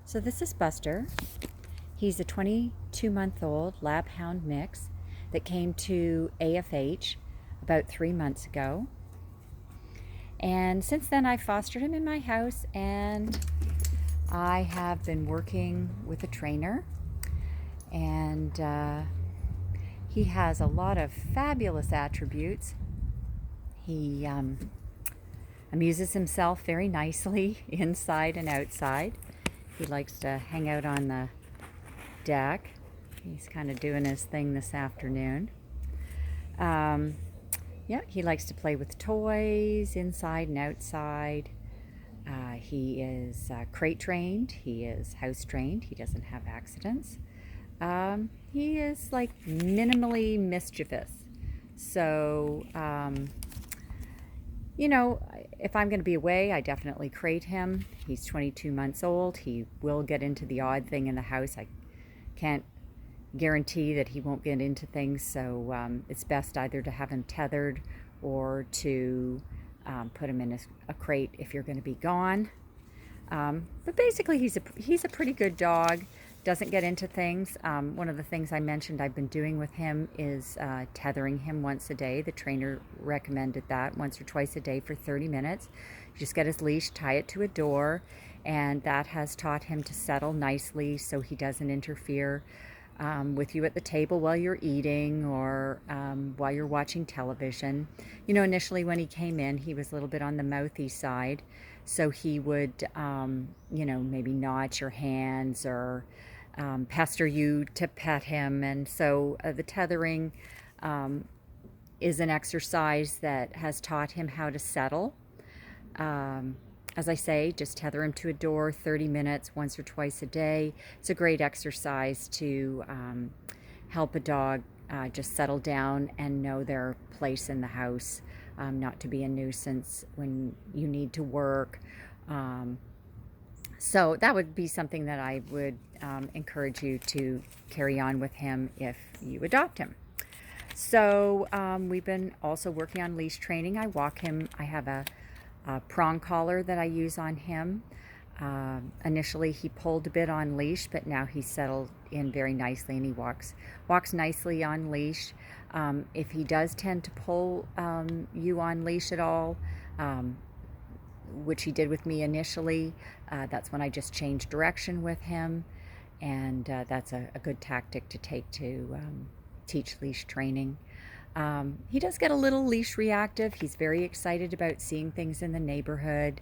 So this is Buster. He's a 22-month-old lab hound mix that came to AFH about 3 months ago. And since then I fostered him in my house, and I have been working with a trainer, and he has a lot of fabulous attributes. He amuses himself very nicely inside and outside. He likes to hang out on the deck. He's kind of doing his thing this afternoon. Yeah, he likes to play with toys inside and outside. He is crate trained. He is house trained. He doesn't have accidents. He is like minimally mischievous. So, you know, if I'm going to be away, I definitely crate him. He's 22 months old. He will get into the odd thing in the house. I can't guarantee that he won't get into things, so it's best either to have him tethered or to put him in a crate if you're going to be gone. But basically, he's a pretty good dog. Doesn't get into things. One of the things I mentioned I've been doing with him is tethering him once a day. The trainer recommended that once or twice a day for 30 minutes. You just get his leash, tie it to a door, and that has taught him to settle nicely so he doesn't interfere with you at the table while you're eating or while you're watching television. You know, initially when he came in, he was a little bit on the mouthy side, so he would, you know, maybe gnaw at your hands or pester you to pet him. And so the tethering is an exercise that has taught him how to settle. As I say, just tether him to a door, 30 minutes, once or twice a day. It's a great exercise to help a dog just settle down and know their place in the house, not to be a nuisance when you need to work. So that would be something that I would encourage you to carry on with him if you adopt him. So we've been also working on leash training. I walk him. I have a prong collar that I use on him. Initially he pulled a bit on leash, but now he's settled in very nicely and he walks nicely on leash. If he does tend to pull you on leash at all, which he did with me initially, that's when I just changed direction with him, and that's a good tactic to take to teach leash training. He does get a little leash reactive. He's very excited about seeing things in the neighborhood,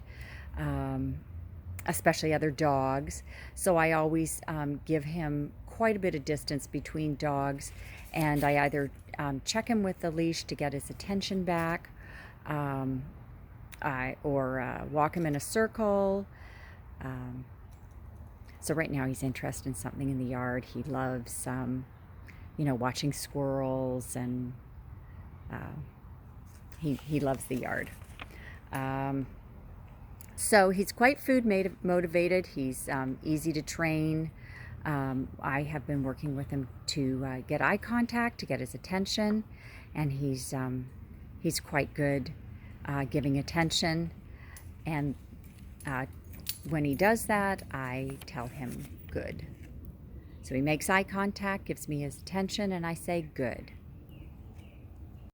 especially other dogs. So I always give him quite a bit of distance between dogs, and I either check him with the leash to get his attention back, or walk him in a circle. So right now he's interested in something in the yard. He loves, you know, watching squirrels, and he loves the yard. So he's quite food motivated. He's easy to train. I have been working with him to get eye contact, to get his attention, and he's quite good giving attention. And when he does that, I tell him good. So he makes eye contact, gives me his attention, and I say good.